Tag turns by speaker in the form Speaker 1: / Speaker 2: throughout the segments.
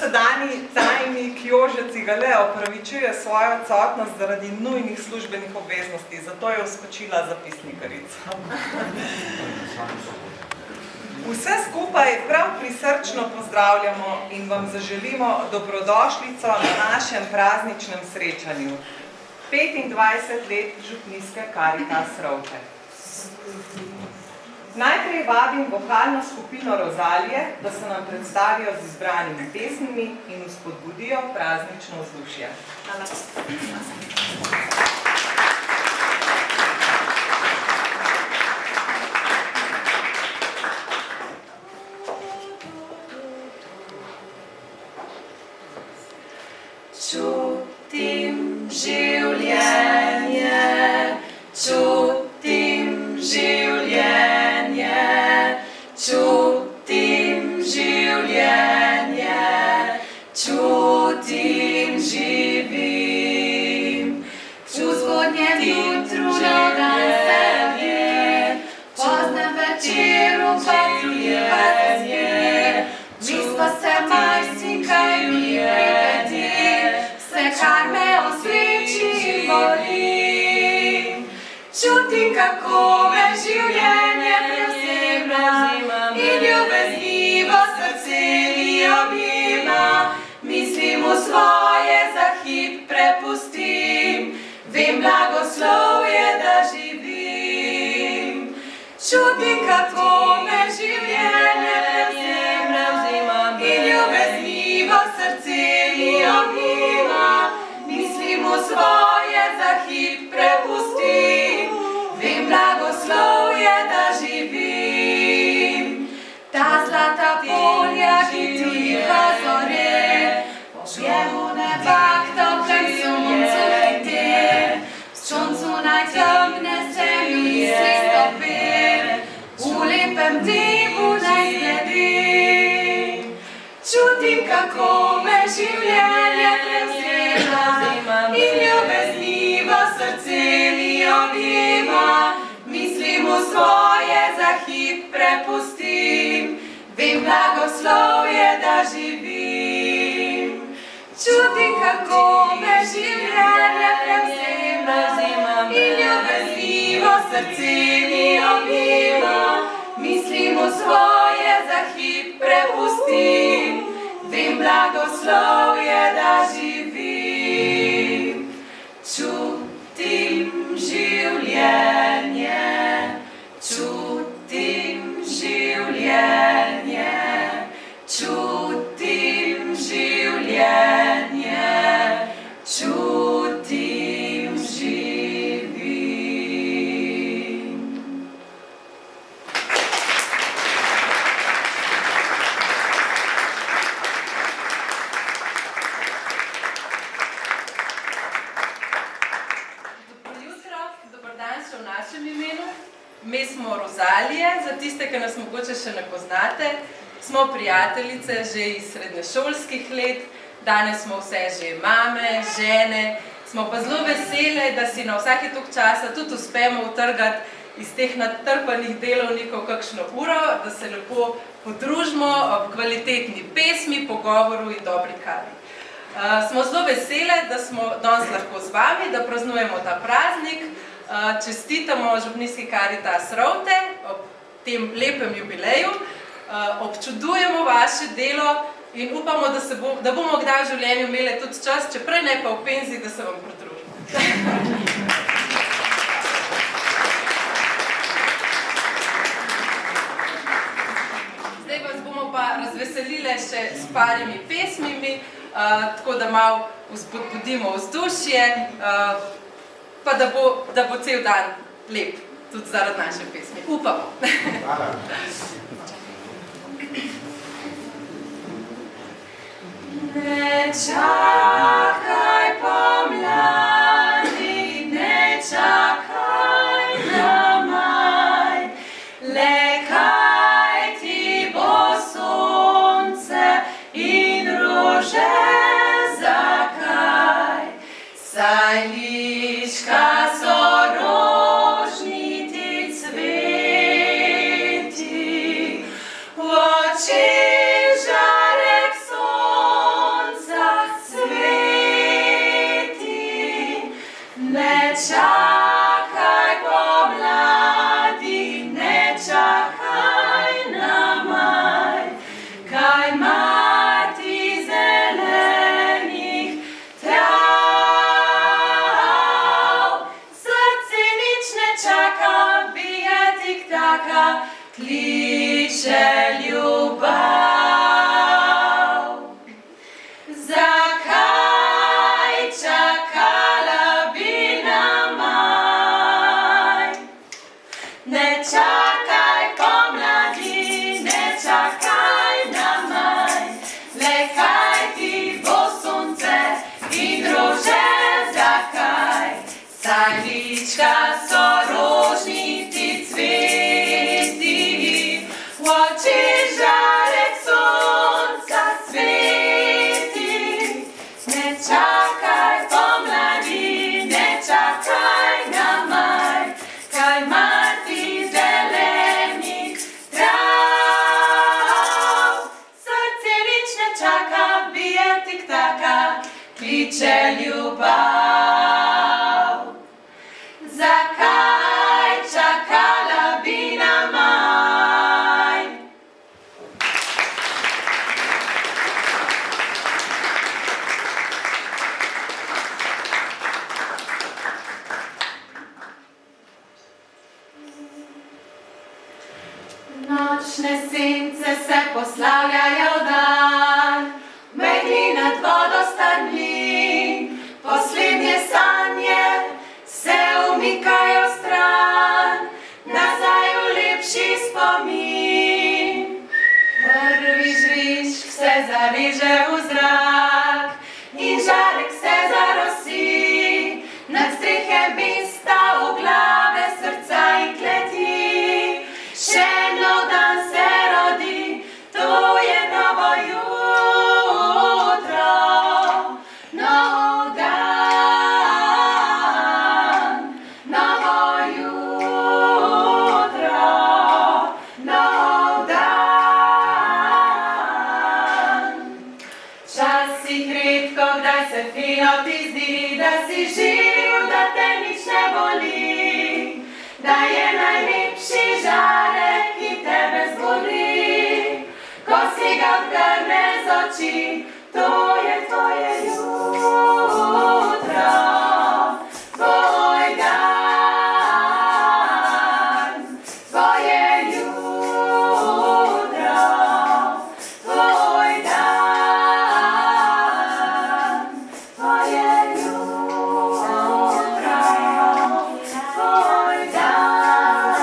Speaker 1: dosedanji tajnik Jože Cigale opravičuje svojo odsotnost zaradi nujnih službenih obveznosti, zato je vskočila zapisnikarica. Vse skupaj prav prisrčno pozdravljamo in vam zaželimo dobrodošlico na našem prazničnem srečanju. 25 let župnijske Karitas Rovte. Najprej vabim vokalno skupino Rozalije, da se nam predstavijo z izbranimi pesmimi in vzpodbudijo praznično vzdušje. Hvala.
Speaker 2: Čutim življenje, čutim življenje, čutim življenje, čutim živim. V zgodnjem jutru na dan zemlje, poznem večeru patruliva zje, čisto se marsikaj mi privede, vse, kar me osreči boli. Čutim, kako me življenje prevzema in ljubeznivo srce mi objema. Mislim v svoje za hip prepustim, vem blagoslovje, da živim. Čutim, kako me življenje prevzema in ljubeznivo srce mi objema. Mislim v svoje za hip prepustim, vem blagoslovje, da živim. Ta zlata polja, ki tiha zore, po objemu neba k toplem soncu hite, v soncu najtemne se misli stope, v lepem dnevu najzgledim. Čutim, kako me življenje prevzema in ljubeznivo srce mi objema. Mislim v svoje za hip prepustim, vem blagoslovje, da živim. Čutim, kako me življenje prevzema in ljubeznivo srce mi objema. Mislim v svoje za hip prepustim, vem blagoslovje, da živim. Čutim življenje, čutim življenje, čutim življenje, čutim živim.
Speaker 3: V našem imenu. Mi smo Rozalije, za tiste, ki nas mogoče še ne poznate. Smo prijateljice že iz srednješolskih let, danes smo vse že mame, žene. Smo pa zelo vesele, da si na vsaki toliko časa tudi uspemo utrgati iz teh natrpanih delovnikov kakšno uro, da se lepo podružimo ob kvalitetni pesmi, pogovoru in dobri kavi. Smo zelo vesele, da smo danes lahko z vami, da praznujemo ta praznik. Čestitamo župnijski Karitas Rovte ob tem lepem jubileju, občudujemo vaše delo in upamo, da bomo kdaj v življenju imeli tudi čas, čeprej ne pa v penziji, da se vam pridružimo. Zdaj vas bomo pa razveselile še s parimi pesmimi, tako da malo vzpodbudimo vzdušje, pa da bo cel dan lep, tudi zaradi naše pesmi. Upamo.
Speaker 2: Ne čakaj pomladi, ne čakaj na maj, le kaj ti bo sonce in rože zakaj, saj liška so rožniti cveti, v oči žarek sonca. čakaj pomladi, ne čakaj na maj, kaj mati zelenih trav. Srce nič ne čaka, bije tik-taka, kliče ljubav. Zakaj čakala bi na maj? Ne čakaj pomladi, ne čakaj na maj, le kaj ti bo sonce in rože zakaj? Saj lička so rožniti cveti, v očeh žarek sonca sveti. Ne čakaj pomladi, ne čakaj na maj, kaj mati zelenih trav. Srce nič ne čaka, bije tik-taka, kliče ljubav. Zakaj čakala bi na maj? Nočne sence se poslavljajo v dan, megli nad vodo stanli, poslednje sanje se umikajo stran, nazaj v lepši spomin. Prvi žvižg se zaveže v zrak in žarek se zarosi, nad strehe mesta v glave srca in kleti. Še nov dan se rodi, to je novo jutro, nov dan, novo jutro, nov dan. Včasih redko kdaj se fino ti zdi, da si živ, da te nič ne boli, da je najlepši žarek, ki tebe zbudi. Ko si ga odgrne z oči, to je tvoje jutro, tvoj dan, tvoje jutro, tvoj dan, tvoje jutro, tvoj dan,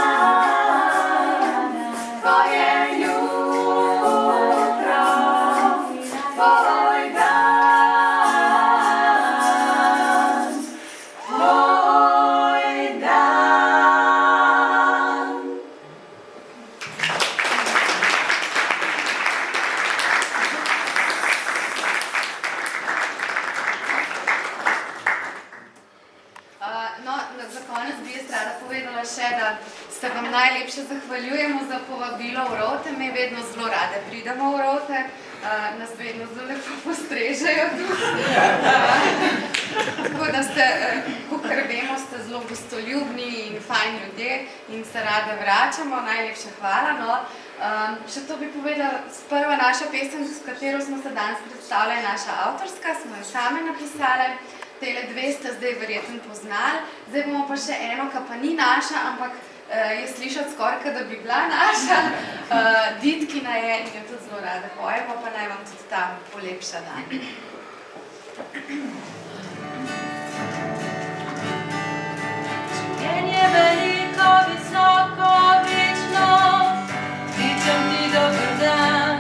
Speaker 2: tvoje jutro, tvoj dan, tvoj dan.
Speaker 4: Za konec bi jaz rada povedala še, da se vam najlepše zahvaljujemo za povabilo v Rote. Mi vedno zelo rade pridemo v Rote, nas vedno zelo lepo postrežejo tu. Tako da ste, kakor vemo, ste zelo gostoljubni in fajn ljudje in se rade vračamo. Najlepša hvala. Še to bi povedala, prva naša pesem, s katero smo se danes predstavljali, naša avtorska, smo jo same napisali. Tele dve ste zdaj verjetno poznali. Zdaj bomo pa še eno, ki pa ni naša, ampak je slišati skoraj, da bi bila naša. Ditkina je in jo tudi zelo rada pojemo, pa naj vam tudi ta polepša dan.
Speaker 2: Življenje veliko, visoko, večno, kličem ti dober dan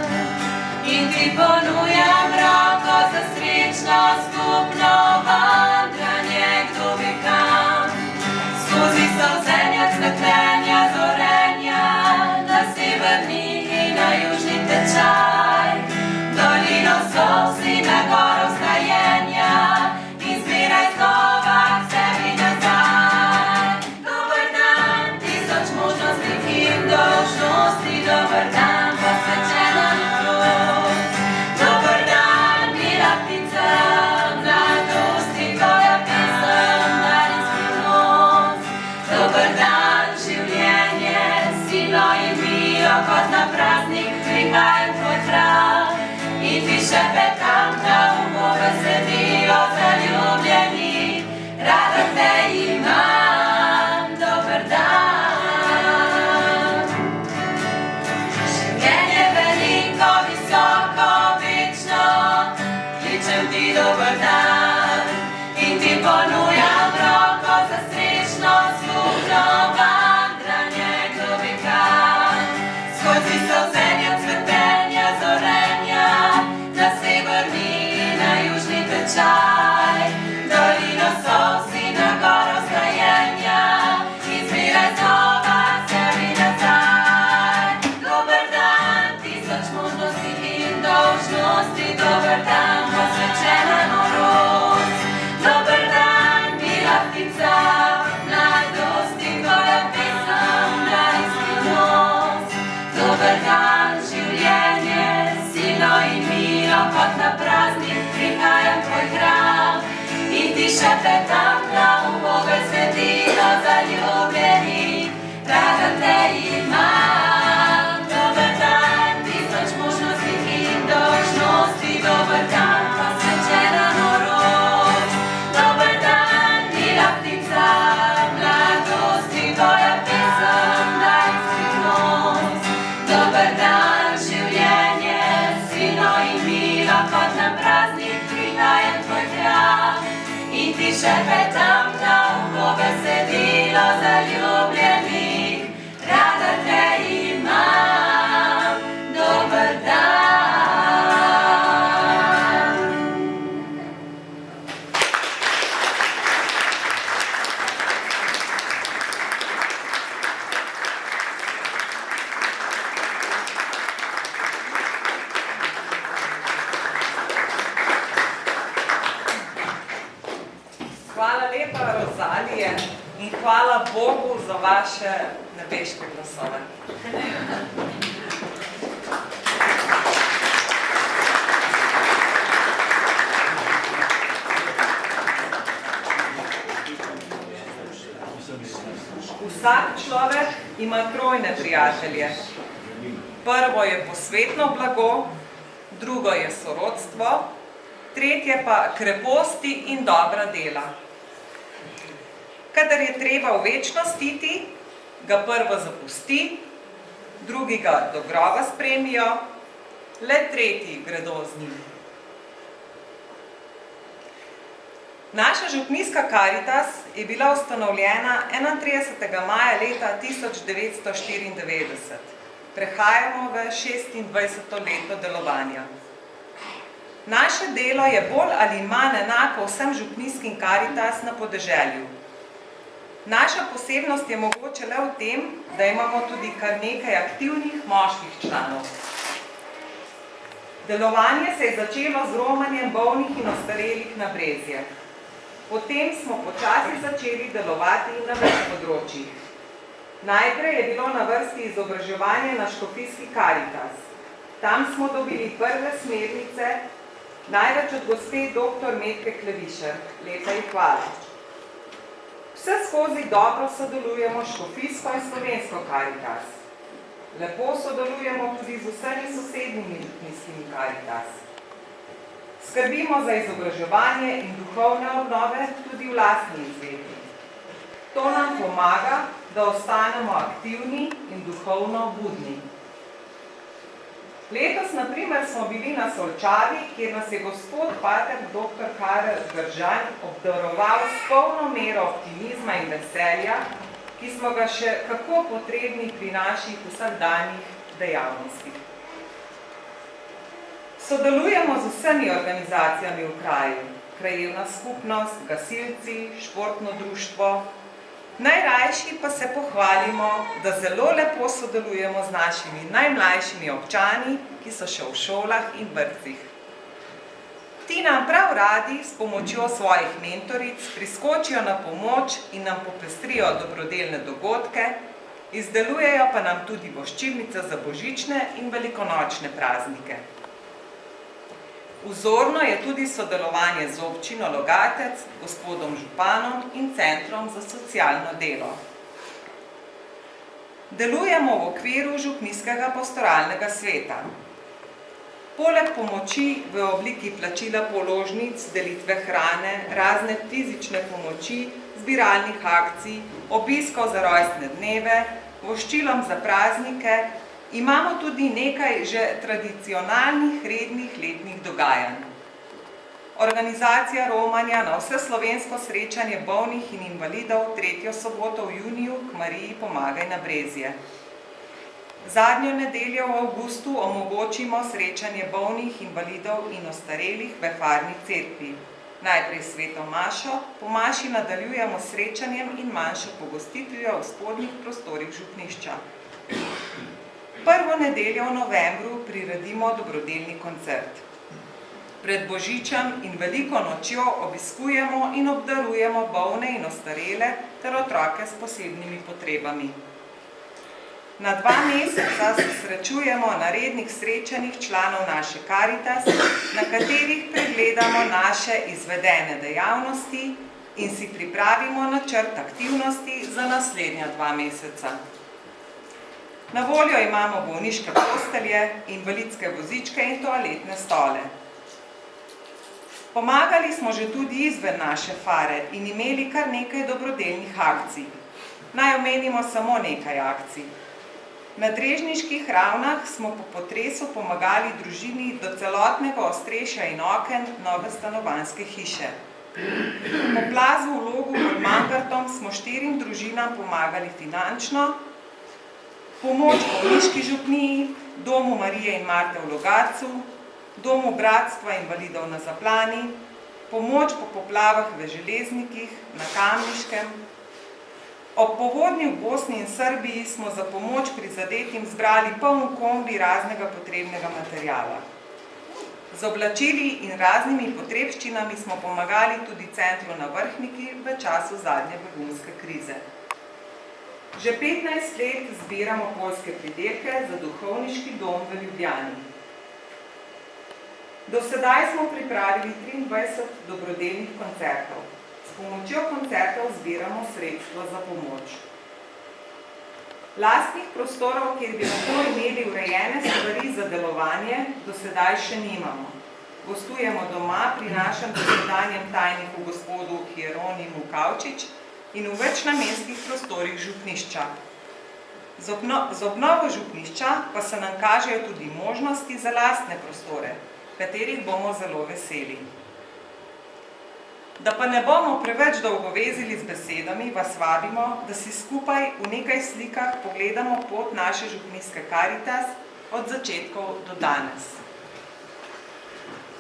Speaker 2: in ti ponujam roko za srečno skupno vandranje, kdo ve kam. Skozi solzenja, cvetenja, zorenja, na severni in na južni tečaj, dolino solz in na goro vstajenja in zmeraj znova k sebi nazaj. Dober dan, tisoč možnosti in dolžnosti, dober dan, posvečena norost. Dober dan, mila ptica, šepetam na uho besedilo zaljubljenih, rada te imam. Dober dan, tisoč možnosti in dolžnosti, dober dan, posvečena norost. Dober dan, mila ptica, mladosti, tvoja pesem daj skrivnost. Dober dan, življenje, sino in milo, kot na praznik prihajem tvoj hram. In ti šepetam na uho besedilo zaljubljenih, rada te imam. Dober dan.
Speaker 1: Hvala lepa, Rozalije, in hvala Bogu za vaše nebeške glasove. Vsak človek ima trojne prijatelje. Prvo je posvetno blago, drugo je sorodstvo, tretje pa kreposti in dobra dela. Kadar je treba v večnost iti, ga prvo zapusti, drugi ga do groba spremijo, le tretji gredo z njim. Naša župnijska Karitas je bila ustanovljena 31. maja leta 1994. Prehajamo v 26. leto delovanja. Naše delo je bolj ali manj enako vsem župnijskim Karitas na podeželju. Naša posebnost je mogoče le v tem, da imamo tudi kar nekaj aktivnih moških članov. Delovanje se je začelo z romanjem bolnih in ostarelih na Brezje. Potem smo počasi začeli delovati na več področjih. Najprej je bilo na vrsti izobraževanje na škofijski Karitas. Tam smo dobili prve smernice, največ od gospe dr. Metke Klevišer. Lepa ji hvala. Vse skozi dobro sodelujemo s škofijsko in slovensko Karitas. Lepo sodelujemo tudi z vsemi sosednjimi župnijskimi Karitas. Skrbimo za izobraževanje in duhovne obnove tudi v lastni izvedbi. To nam pomaga, da ostanemo aktivni in duhovno budni. Letos, na primer, smo bili na Solčavi, kjer nas je gospod pater dr. Karel Gržan obdaroval s polno mero optimizma in veselja, ki smo ga še kako potrebni pri naših vsakdanjih dejavnostih. Sodelujemo z vsemi organizacijami v kraju, krajevna skupnost, gasilci, športno društvo. Najrajši pa se pohvalimo, da zelo lepo sodelujemo z našimi najmlajšimi občani, ki so še v šolah in vrtcih. Ti nam prav radi s pomočjo svojih mentoric priskočijo na pomoč in nam popestrijo dobrodelne dogodke, izdelujejo pa nam tudi voščilnice za božične in velikonočne praznike. Vzorno je tudi sodelovanje z občino Logatec, gospodom županom in Centrom za socialno delo. Delujemo v okviru župnijskega pastoralnega sveta. Poleg pomoči v obliki plačila položnic, delitve hrane, razne fizične pomoči, zbiralnih akcij, obiskov za rojstne dneve, voščilom za praznike, imamo tudi nekaj že tradicionalnih rednih letnih dogajanj. Organizacija romanja na vseslovensko srečanje bolnih in invalidov 3. soboto v juniju k Mariji Pomagaj na Brezje. Zadnjo nedeljo v avgustu omogočimo srečanje bolnih, invalidov in ostarelih v Farni cerkvi. Najprej sveto mašo, po maši nadaljujemo s srečanjem in manjšo pogostitvijo v spodnjih prostorih župnišča. Prvo nedeljo v novembru priredimo dobrodelni koncert. Pred Božičem in veliko nočjo obiskujemo in obdarujemo bolne in ostarele ter otroke s posebnimi potrebami. Na 2 meseca se srečujemo na rednih srečanjih članov naše Karitas, na katerih pregledamo naše izvedene dejavnosti in si pripravimo načrt aktivnosti za naslednja 2 meseca. Na voljo imamo bolniške postelje, invalidske vozičke in toaletne stole. Pomagali smo že tudi izven naše fare in imeli kar nekaj dobrodelnih akcij. Naj omenimo samo nekaj akcij. Na Drežniških ravnah smo po potresu pomagali družini do celotnega ostrešja in oken nove stanovanjske hiše. Po plazu v Logu pod Mangartom smo 4 družinam pomagali finančno, pomoč bolniški župniji, Domu Marije in Marte v Logatcu, Domu Bratstva invalidov na Zaplani, pomoč po poplavah v Železnikih, na Kamniškem. Ob povodnji v Bosni in Srbiji smo za pomoč prizadetim zbrali poln kombi raznega potrebnega materiala. Z oblačili in raznimi potrebščinami smo pomagali tudi centru na Vrhniki v času zadnje begunske krize. Že 15 let zbiramo poljske pridelke za duhovniški dom v Ljubljani. Do sedaj smo pripravili 23 dobrodelnih koncertov. S pomočjo koncertov zbiramo sredstva za pomoč. Lastnih prostorov, kjer bi lahko imeli urejene stvari za delovanje, do sedaj še nimamo. Gostujemo doma pri našem dosedanjem tajniku gospodu Hieronimu Kavčič in v večnamenskih prostorih župnišča. Z obnovo župnišča pa se nam kažejo tudi možnosti za lastne prostore, katerih bomo zelo veseli. Da pa ne bomo preveč dolgo vezili z besedami, vas vabimo, da si skupaj v nekaj slikah pogledamo pot naše župnijske Karitas od začetkov do danes.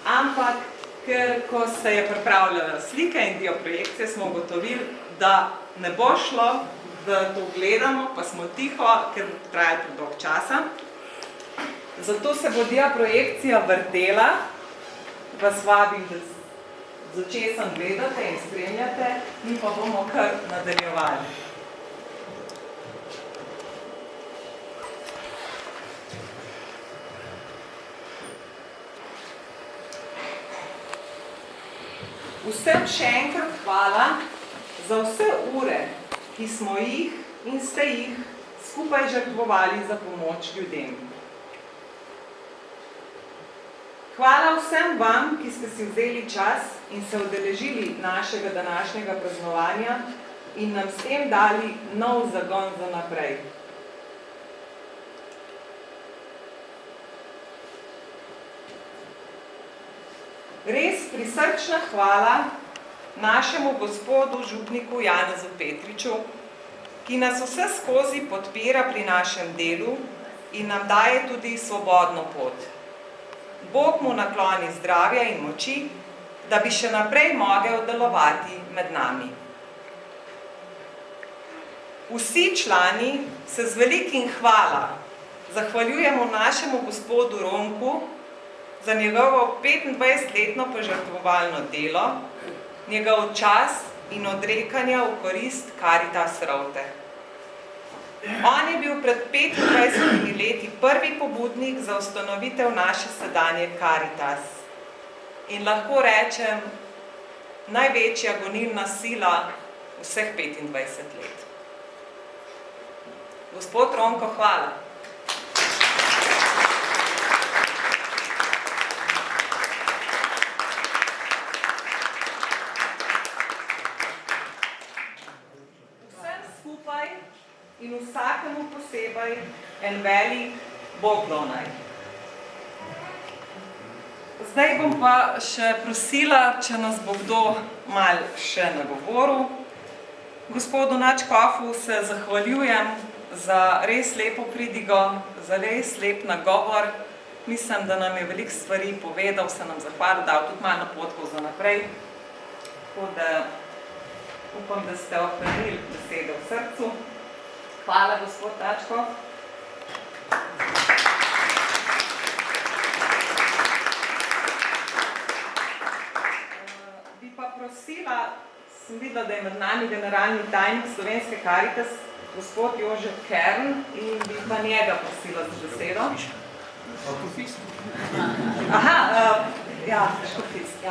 Speaker 1: Ampak, ker ko se je pripravljala slika in dioprojekcije, smo ugotovili, da ne bo šlo, da to gledamo, pa smo tiho, ker traja predolg časa. Zato se bo dioprojekcija vrtela, vas vabim, da začesem gledate in spremljate, mi pa bomo kar nadaljevali. Vsem še enkrat hvala za vse ure, ki smo jih in ste jih skupaj žrtvovali za pomoč ljudem. Hvala vsem vam, ki ste si vzeli čas in se udeležili našega današnjega praznovanja in nam s tem dali nov zagon za naprej. Res prisrčna hvala našemu gospodu župniku Janezu Petriču, ki nas vse skozi podpira pri našem delu in nam daje tudi svobodno pot. Bog mu nakloni zdravja in moči, da bi še naprej mogel delovati med nami. Vsi člani se z velikim hvala zahvaljujemo našemu gospodu Romku za njegovo 25-letno požrtvovalno delo, njegov čas in odrekanja v korist Karitas Rovte. On je bil pred 25 leti prvi pobudnik za ustanovitev naše sedanje Karitas. In lahko rečem, največja gonilna sila vseh 25 let. Gospod Romko, hvala. Vsem skupaj in vsakemu posebej en velik Boglonaj. Zdaj bom pa še prosila, če nas bo kdo malo še nagovoril. Gospodu Nadškofu se zahvaljujem za res lepo pridigo, za res lep nagovor. Mislim, da nam je veliko stvari povedal, se nam zahvalil, dal tudi malo napotkov za naprej. Tako da upam, da ste ohranili besede v srcu. Hvala, gospod Nadškov. Bi pa prosila, sem videla, da je med nami generalni tajnik Slovenske Karitas, gospod Jožef Kern in bi pa njega prosila za besedo. Aha, ja, škofijske.